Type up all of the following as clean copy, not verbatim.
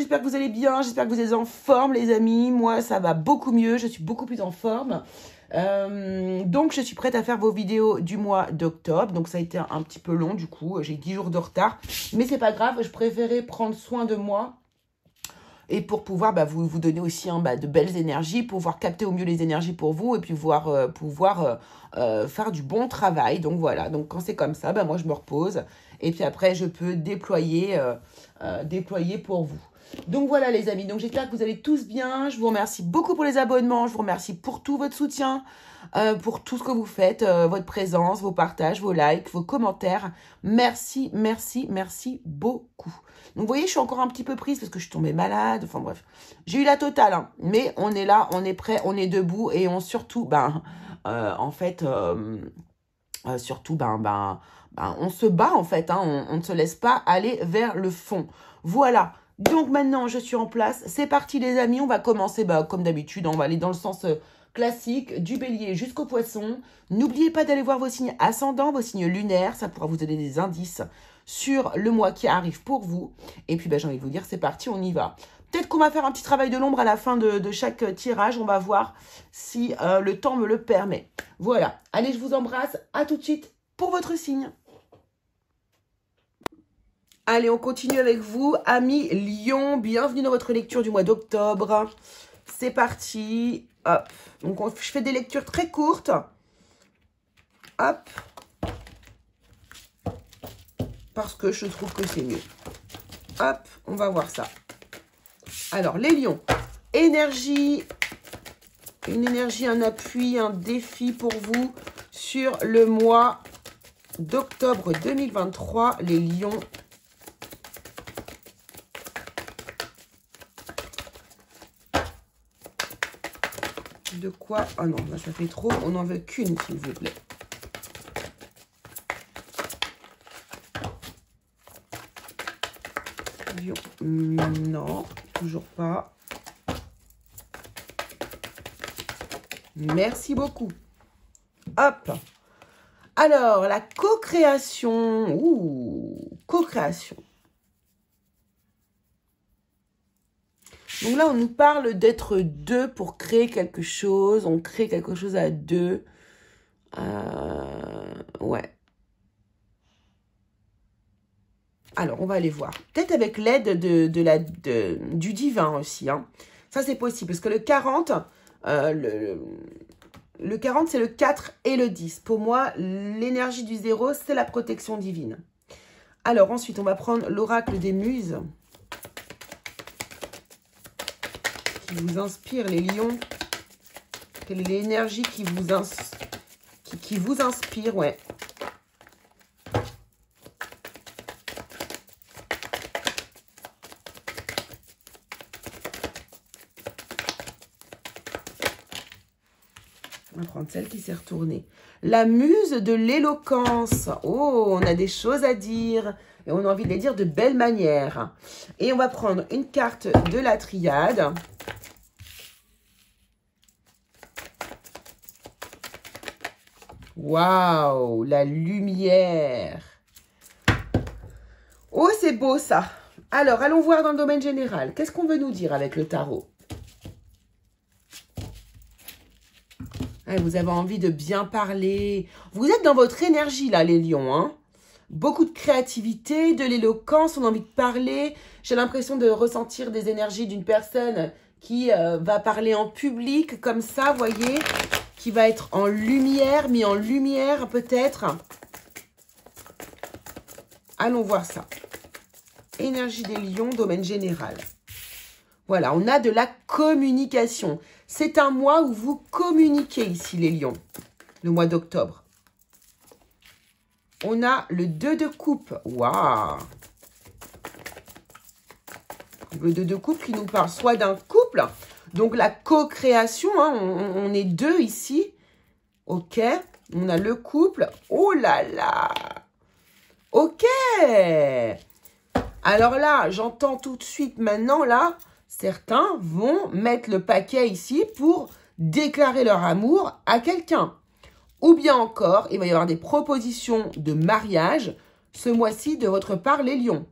j'espère que vous allez bien, j'espère que vous êtes en forme les amis. Moi ça va beaucoup mieux, je suis beaucoup plus en forme. Donc je suis prête à faire vos vidéos du mois d'octobre. Donc ça a été un petit peu long du coup, j'ai 10 jours de retard. Mais c'est pas grave, je préférais prendre soin de moi. Et pour pouvoir vous donner aussi de belles énergies, pouvoir capter au mieux les énergies pour vous et puis pouvoir faire du bon travail. Donc voilà, donc quand c'est comme ça, moi je me repose et puis après je peux déployer pour vous. Donc voilà les amis, donc j'espère que vous allez tous bien. Je vous remercie beaucoup pour les abonnements, je vous remercie pour tout votre soutien, pour tout ce que vous faites, votre présence, vos partages, vos likes, vos commentaires. Merci, merci, merci beaucoup. Donc, vous voyez, je suis encore un petit peu prise parce que je suis tombée malade. Enfin, bref. J'ai eu la totale, hein. Mais on est là, on est prêt, on est debout. Et on surtout, on se bat, en fait. Hein. On ne se laisse pas aller vers le fond. Voilà. Donc, maintenant, je suis en place. C'est parti, les amis. On va commencer, comme d'habitude. On va aller dans le sens classique, du bélier jusqu'au poisson. N'oubliez pas d'aller voir vos signes ascendants, vos signes lunaires. Ça pourra vous donner des indices sur le mois qui arrive pour vous. Et puis, j'ai envie de vous dire, c'est parti, on y va. Peut-être qu'on va faire un petit travail de l'ombre à la fin de chaque tirage. On va voir si le temps me le permet. Voilà. Allez, je vous embrasse. À tout de suite pour votre signe. Allez, on continue avec vous, amis Lion. Bienvenue dans votre lecture du mois d'octobre. C'est parti. Hop. Donc, je fais des lectures très courtes. Hop. Parce que je trouve que c'est mieux. Hop, on va voir ça. Alors, les lions. Énergie. Une énergie, un appui, un défi pour vous sur le mois d'octobre 2023. Les lions. De quoi? Ah non, là, ça fait trop. On n'en veut qu'une, s'il vous plaît. Non, toujours pas. Merci beaucoup. Hop. Alors, la co-création. Ouh, co-création. Donc là, on nous parle d'être deux pour créer quelque chose. On crée quelque chose à deux. Ouais. Alors, on va aller voir. Peut-être avec l'aide du divin aussi. Hein. Ça, c'est possible. Parce que le 40, le 40, c'est le 4 et le 10. Pour moi, l'énergie du 0, c'est la protection divine. Alors, ensuite, on va prendre l'oracle des muses. Qui vous inspire, les lions. Quelle est l'énergie qui vous inspire, ouais. On va prendre celle qui s'est retournée. La muse de l'éloquence. Oh, on a des choses à dire. Et on a envie de les dire de belle manière. Et on va prendre une carte de la triade. Waouh, la lumière. Oh, c'est beau ça. Alors, allons voir dans le domaine général. Qu'est-ce qu'on veut nous dire avec le tarot? Vous avez envie de bien parler. Vous êtes dans votre énergie, là, les lions. Hein? Beaucoup de créativité, de l'éloquence, on a envie de parler. J'ai l'impression de ressentir des énergies d'une personne qui va parler en public, comme ça, vous voyez, qui va être en lumière, mis en lumière, peut-être. Allons voir ça. Énergie des lions, domaine général. Voilà, on a de la communication. C'est un mois où vous communiquez ici, les lions. Le mois d'octobre. On a le 2 de coupe. Waouh! Le 2 de coupe qui nous parle soit d'un couple. Donc, la co-création. Hein, on est deux ici. OK. On a le couple. Oh là là! OK! Alors là, j'entends tout de suite maintenant, là... Certains vont mettre le paquet ici pour déclarer leur amour à quelqu'un. Ou bien encore, il va y avoir des propositions de mariage ce mois-ci de votre part, les lions.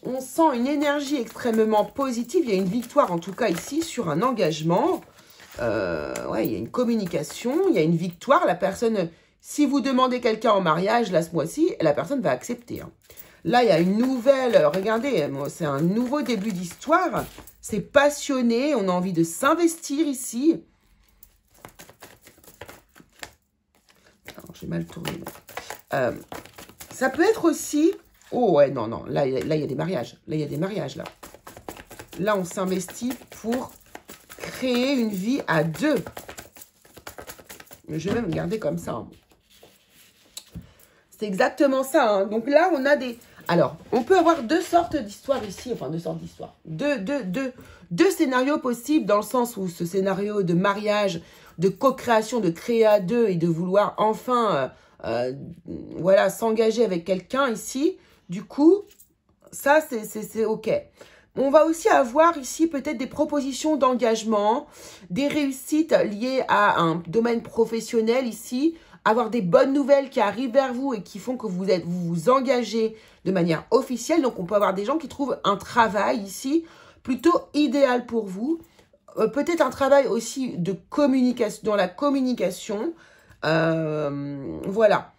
On sent une énergie extrêmement positive. Il y a une victoire, en tout cas ici, sur un engagement. Ouais, il y a une communication, il y a une victoire. La personne, si vous demandez quelqu'un en mariage, là, ce mois-ci, la personne va accepter. Hein. Là, il y a une nouvelle, regardez, c'est un nouveau début d'histoire. C'est passionné, on a envie de s'investir ici. J'ai mal tourné. Ça peut être aussi... Oh, ouais, non, non, là, il y a des mariages. Là, il y a des mariages, là. Là, on s'investit pour créer une vie à deux. Je vais même garder comme ça. Hein. C'est exactement ça. Hein. Donc là, on a des... Alors, on peut avoir deux sortes d'histoires ici. Enfin, deux sortes d'histoires. Deux scénarios possibles dans le sens où ce scénario de mariage, de co-création, de créer à deux et de vouloir enfin, voilà, s'engager avec quelqu'un ici. Du coup, ça, c'est OK. On va aussi avoir ici peut-être des propositions d'engagement, des réussites liées à un domaine professionnel ici, avoir des bonnes nouvelles qui arrivent vers vous et qui font que vous vous engagez de manière officielle. Donc, on peut avoir des gens qui trouvent un travail ici plutôt idéal pour vous. Peut-être un travail aussi de communication, dans la communication. Voilà.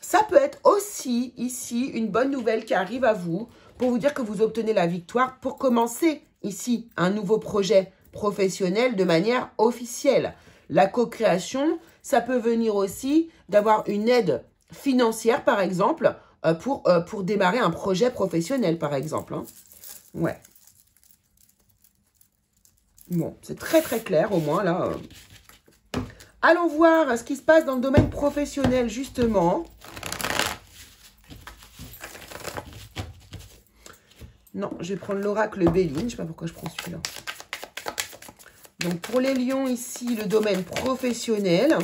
Ça peut être aussi ici une bonne nouvelle qui arrive à vous pour vous dire que vous obtenez la victoire pour commencer ici un nouveau projet professionnel de manière officielle. La co-création, ça peut venir aussi d'avoir une aide financière, par exemple, pour démarrer un projet professionnel, par exemple. Hein. Ouais. Bon, c'est très très clair au moins, là. Allons voir ce qui se passe dans le domaine professionnel, justement. Non, je vais prendre l'oracle Béline. Je ne sais pas pourquoi je prends celui-là. Donc, pour les lions, ici, le domaine professionnel.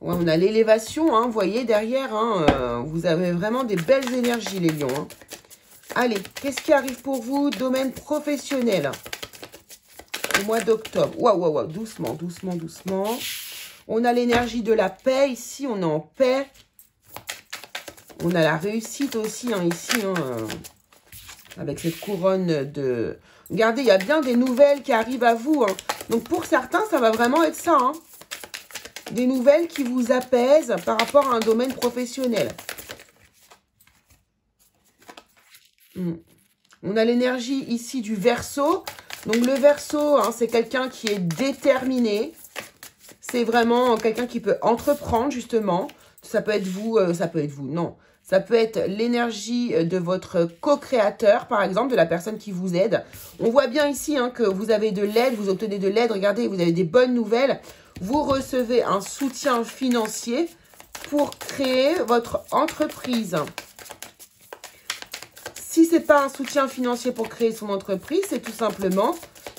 Ouais, on a l'élévation, hein, vous voyez, derrière. Hein, vous avez vraiment des belles énergies, les lions. Hein. Allez, qu'est-ce qui arrive pour vous? Domaine professionnel. Au mois d'octobre. Waouh, waouh, waouh. Doucement, doucement, doucement. On a l'énergie de la paix ici. On est en paix. On a la réussite aussi hein, ici. Hein, avec cette couronne de... Regardez, il y a bien des nouvelles qui arrivent à vous. Hein. Donc, pour certains, ça va vraiment être ça. Hein. Des nouvelles qui vous apaisent par rapport à un domaine professionnel. On a l'énergie ici du Verseau. Donc, le Verseau, hein, c'est quelqu'un qui est déterminé. C'est vraiment quelqu'un qui peut entreprendre, justement. Ça peut être vous, non. Ça peut être l'énergie de votre co-créateur, par exemple, de la personne qui vous aide. On voit bien ici hein, que vous avez de l'aide, vous obtenez de l'aide. Regardez, vous avez des bonnes nouvelles. Vous recevez un soutien financier pour créer votre entreprise. Si ce n'est pas un soutien financier pour créer son entreprise, c'est tout simplement,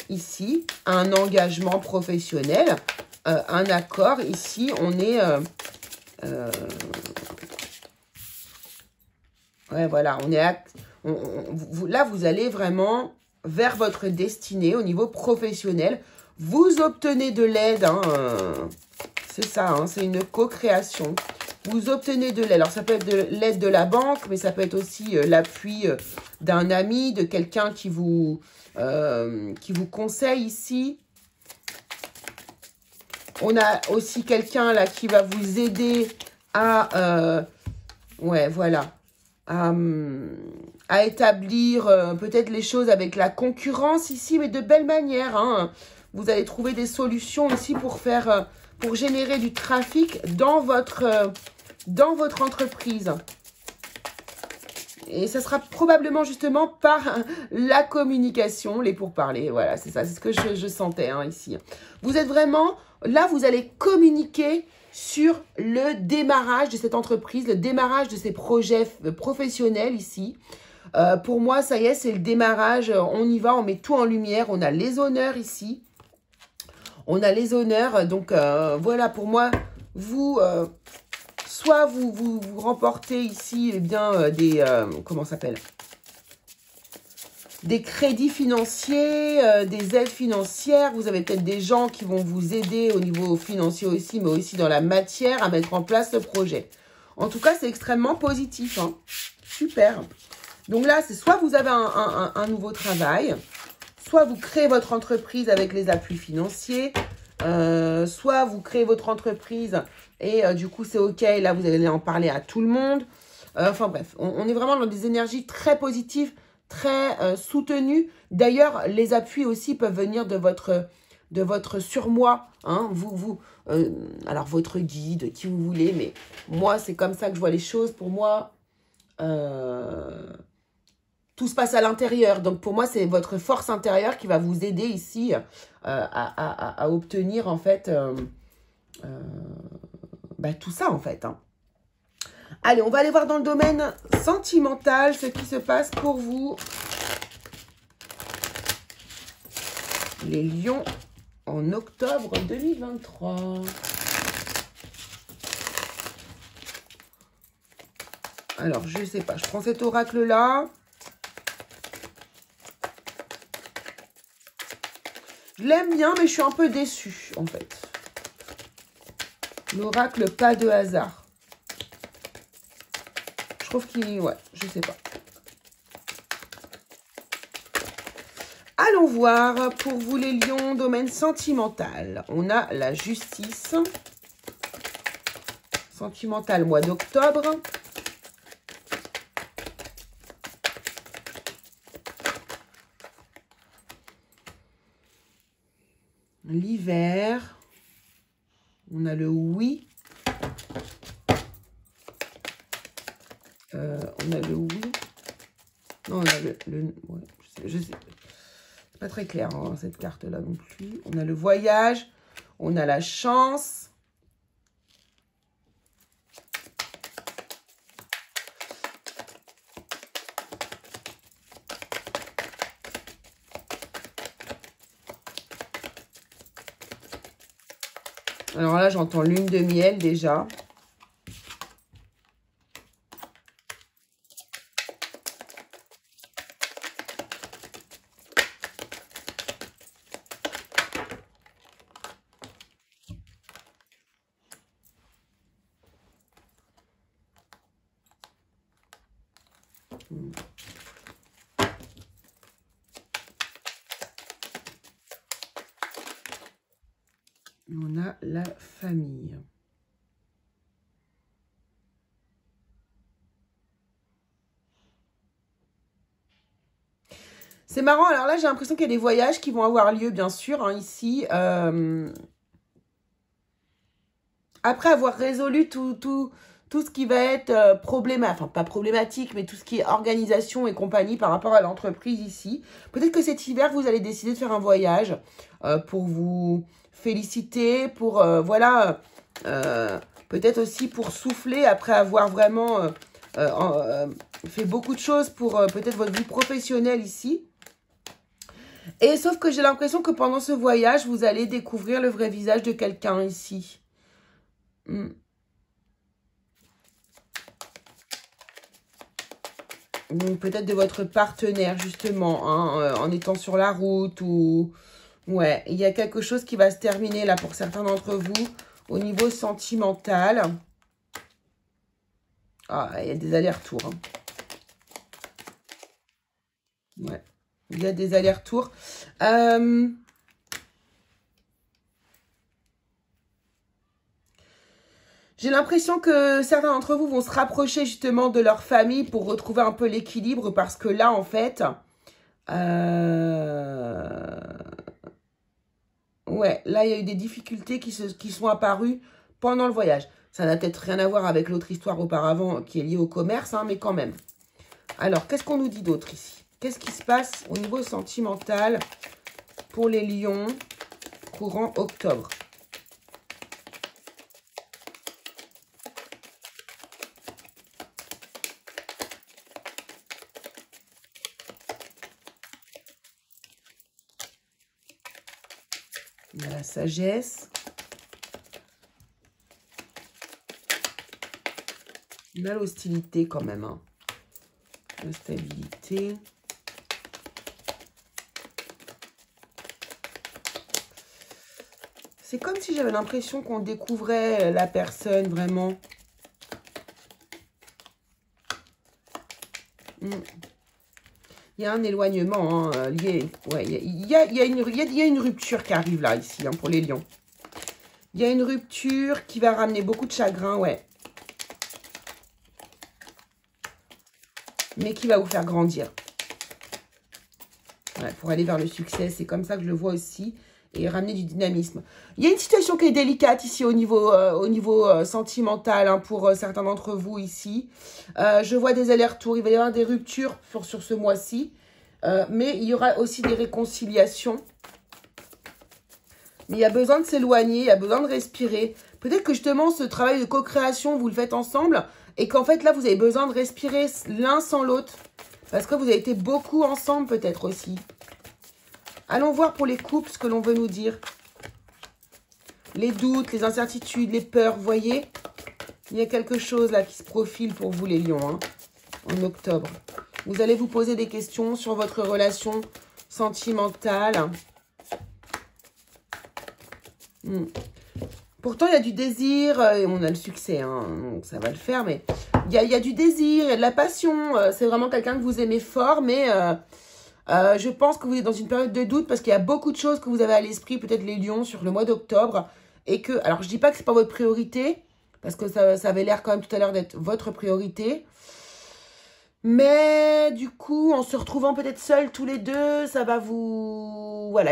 ici, un engagement professionnel, un accord. Ici, on est... ouais, voilà, on est... là, vous allez vraiment vers votre destinée au niveau professionnel. Vous obtenez de l'aide, hein, c'est ça, hein, c'est une co-création. Vous obtenez de l'aide. Alors, ça peut être de l'aide de la banque, mais ça peut être aussi l'appui d'un ami, de quelqu'un qui vous conseille ici. On a aussi quelqu'un là qui va vous aider à, ouais, voilà, à établir peut-être les choses avec la concurrence ici, mais de belle manière. Hein. Vous allez trouver des solutions ici pour faire, pour générer du trafic dans votre entreprise. Et ça sera probablement justement par la communication, les pourparlers. Voilà, c'est ça, c'est ce que je sentais hein, ici. Vous êtes vraiment, là vous allez communiquer sur le démarrage de cette entreprise, le démarrage de ces projets professionnels ici. Pour moi, ça y est, c'est le démarrage, on y va, on met tout en lumière, on a les honneurs ici. On a les honneurs, donc voilà, pour moi, vous... soit vous remportez ici eh bien, des... comment ça s'appelle? des crédits financiers, des aides financières. Vous avez peut-être des gens qui vont vous aider au niveau financier aussi, mais aussi dans la matière à mettre en place le projet. En tout cas, c'est extrêmement positif. Hein. Super. Donc là, c'est soit vous avez un nouveau travail, soit vous créez votre entreprise avec les appuis financiers, soit vous créez votre entreprise et du coup, c'est OK. Là, vous allez en parler à tout le monde. Enfin bref, on est vraiment dans des énergies très positives, très soutenues. D'ailleurs, les appuis aussi peuvent venir de votre surmoi. Hein, alors, votre guide, qui vous voulez, mais moi, c'est comme ça que je vois les choses. Pour moi, tout se passe à l'intérieur. Donc, pour moi, c'est votre force intérieure qui va vous aider ici à obtenir, en fait, tout ça, en fait. Hein. Allez, on va aller voir dans le domaine sentimental ce qui se passe pour vous. Les lions en octobre 2023. Alors, je sais pas. Je prends cet oracle-là. Je l'aime bien, mais je suis un peu déçue, en fait. L'oracle, pas de hasard. Je trouve qu'il... Ouais, je sais pas. Allons voir pour vous les lions, domaine sentimental. On a la justice. Sentimental, mois d'octobre. L'hiver. On a le oui. On a le oui. Non, on a ouais, je sais. C'est pas très clair, hein, cette carte-là non plus. On a le voyage. On a la chance. Alors là, j'entends lune de miel déjà. On a la famille. C'est marrant, alors là, j'ai l'impression qu'il y a des voyages qui vont avoir lieu, bien sûr, hein, ici. Après avoir résolu tout ce qui va être problématique, enfin pas problématique, mais tout ce qui est organisation et compagnie par rapport à l'entreprise ici. Peut-être que cet hiver, vous allez décider de faire un voyage pour vous féliciter, pour, voilà, peut-être aussi pour souffler après avoir vraiment fait beaucoup de choses pour peut-être votre vie professionnelle ici. Et sauf que j'ai l'impression que pendant ce voyage, vous allez découvrir le vrai visage de quelqu'un ici. Peut-être de votre partenaire, justement, hein, en étant sur la route ou... Ouais, il y a quelque chose qui va se terminer, là, pour certains d'entre vous, au niveau sentimental. Ah, il y a des allers-retours. Hein. Ouais, il y a des allers-retours. J'ai l'impression que certains d'entre vous vont se rapprocher justement de leur famille pour retrouver un peu l'équilibre parce que là, en fait, ouais, là, il y a eu des difficultés qui sont apparues pendant le voyage. Ça n'a peut-être rien à voir avec l'autre histoire auparavant qui est liée au commerce, hein, mais quand même. Alors, qu'est-ce qu'on nous dit d'autre ici? Qu'est-ce qui se passe au niveau sentimental pour les lions courant octobre? Il y a la sagesse. Il y a l'hostilité quand même. Hein. La stabilité. C'est comme si j'avais l'impression qu'on découvrait la personne vraiment. Il y a un éloignement hein, lié. Ouais, il y a une rupture qui arrive là, ici, hein, pour les lions. Il y a une rupture qui va ramener beaucoup de chagrin, ouais. Mais qui va vous faire grandir. Ouais, pour aller vers le succès, c'est comme ça que je le vois aussi. Et ramener du dynamisme. Il y a une situation qui est délicate ici au niveau sentimental hein, pour certains d'entre vous ici. Je vois des allers-retours, il va y avoir des ruptures sur ce mois-ci. Mais il y aura aussi des réconciliations. Mais il y a besoin de s'éloigner, il y a besoin de respirer. Peut-être que justement ce travail de co-création, vous le faites ensemble. Et qu'en fait là, vous avez besoin de respirer l'un sans l'autre. Parce que vous avez été beaucoup ensemble peut-être aussi. Allons voir pour les couples ce que l'on veut nous dire. Les doutes, les incertitudes, les peurs, vous voyez? Il y a quelque chose là qui se profile pour vous les lions, hein, en octobre. Vous allez vous poser des questions sur votre relation sentimentale. Pourtant, il y a du désir, et on a le succès, hein, donc ça va le faire, mais il y a du désir, il y a de la passion. C'est vraiment quelqu'un que vous aimez fort, mais... je pense que vous êtes dans une période de doute parce qu'il y a beaucoup de choses que vous avez à l'esprit, peut-être les lions, sur le mois d'octobre. Et que, alors je dis pas que c'est pas votre priorité, parce que ça avait l'air quand même tout à l'heure d'être votre priorité. Mais du coup, en se retrouvant peut-être seuls tous les deux, ça va vous... Voilà,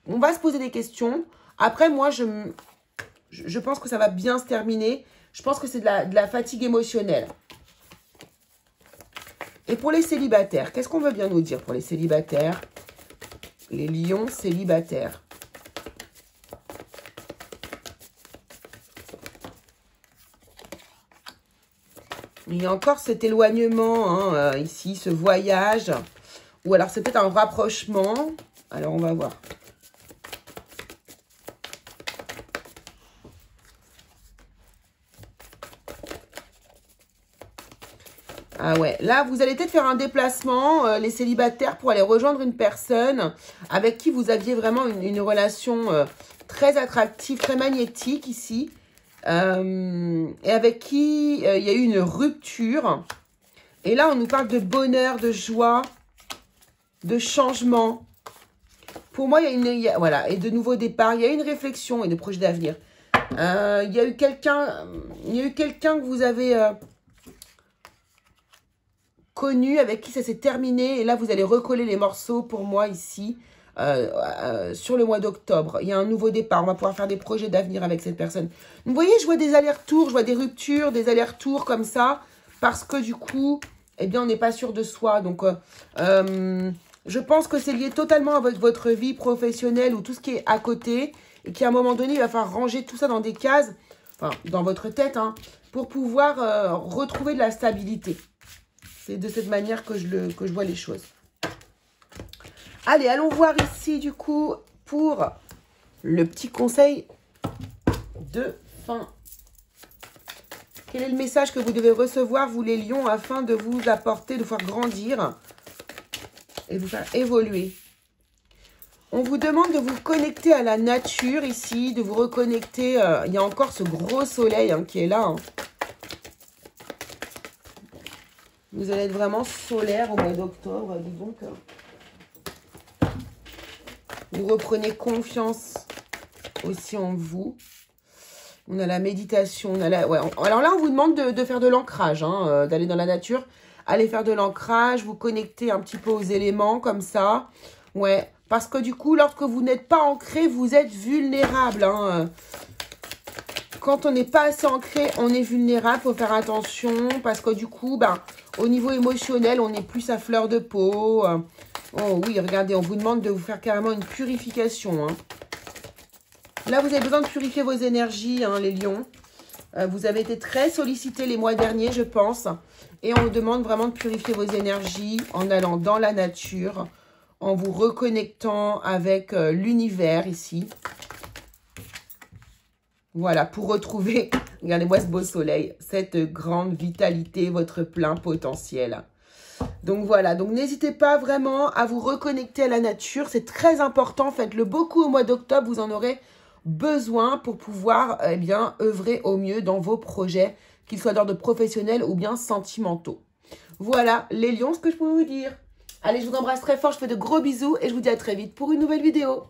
on va se poser des questions. Après, moi, je pense que ça va bien se terminer. Je pense que c'est de la fatigue émotionnelle. Et pour les célibataires, qu'est-ce qu'on veut bien nous dire pour les célibataires? Les lions célibataires. Il y a encore cet éloignement, hein, ici, ce voyage. Ou alors c'est peut-être un rapprochement. Alors on va voir. Ah ouais, là, vous allez peut-être faire un déplacement, les célibataires, pour aller rejoindre une personne avec qui vous aviez vraiment une relation très attractive, très magnétique ici. Et avec qui il y a eu une rupture. Et là, on nous parle de bonheur, de joie, de changement. Pour moi, voilà, et de nouveaux départs. Il y a une réflexion et de projets d'avenir. Il y a eu quelqu'un que vous avez... connu, avec qui ça s'est terminé. Et là, vous allez recoller les morceaux pour moi ici, sur le mois d'octobre. Il y a un nouveau départ. On va pouvoir faire des projets d'avenir avec cette personne. Vous voyez, je vois des allers-retours, je vois des ruptures, des allers-retours comme ça. Parce que du coup, eh bien, on n'est pas sûr de soi. Donc, je pense que c'est lié totalement à votre vie professionnelle ou tout ce qui est à côté. Et qu'à un moment donné, il va falloir ranger tout ça dans des cases, enfin, dans votre tête, hein, pour pouvoir retrouver de la stabilité. C'est de cette manière que je vois les choses. Allez, allons voir ici, du coup, pour le petit conseil de fin. Quel est le message que vous devez recevoir, vous les lions, afin de vous apporter, de vous faire grandir et vous faire évoluer? On vous demande de vous connecter à la nature ici, de vous reconnecter. Il y a encore ce gros soleil hein, qui est là. Hein. Vous allez être vraiment solaire au mois d'octobre, dis donc. Vous reprenez confiance aussi en vous. On a la méditation. On a ouais, alors là, on vous demande de faire de l'ancrage, hein, d'aller dans la nature. Allez faire de l'ancrage, vous connecter un petit peu aux éléments comme ça. Ouais, parce que du coup, lorsque vous n'êtes pas ancré, vous êtes vulnérable. Hein. Quand on n'est pas assez ancré, on est vulnérable. Il faut faire attention parce que du coup, ben, au niveau émotionnel, on est plus à fleur de peau. Oh oui, regardez, on vous demande de vous faire carrément une purification. Hein. Là, vous avez besoin de purifier vos énergies, hein, les lions. Vous avez été très sollicités les mois derniers, je pense. Et on vous demande vraiment de purifier vos énergies en allant dans la nature, en vous reconnectant avec l'univers ici. Voilà, pour retrouver, regardez-moi ce beau soleil, cette grande vitalité, votre plein potentiel. Donc voilà, donc n'hésitez pas vraiment à vous reconnecter à la nature. C'est très important, faites-le beaucoup au mois d'octobre, vous en aurez besoin pour pouvoir eh bien, œuvrer au mieux dans vos projets, qu'ils soient d'ordre professionnel ou bien sentimentaux. Voilà les lions, ce que je peux vous dire. Allez, je vous embrasse très fort, je fais de gros bisous et je vous dis à très vite pour une nouvelle vidéo.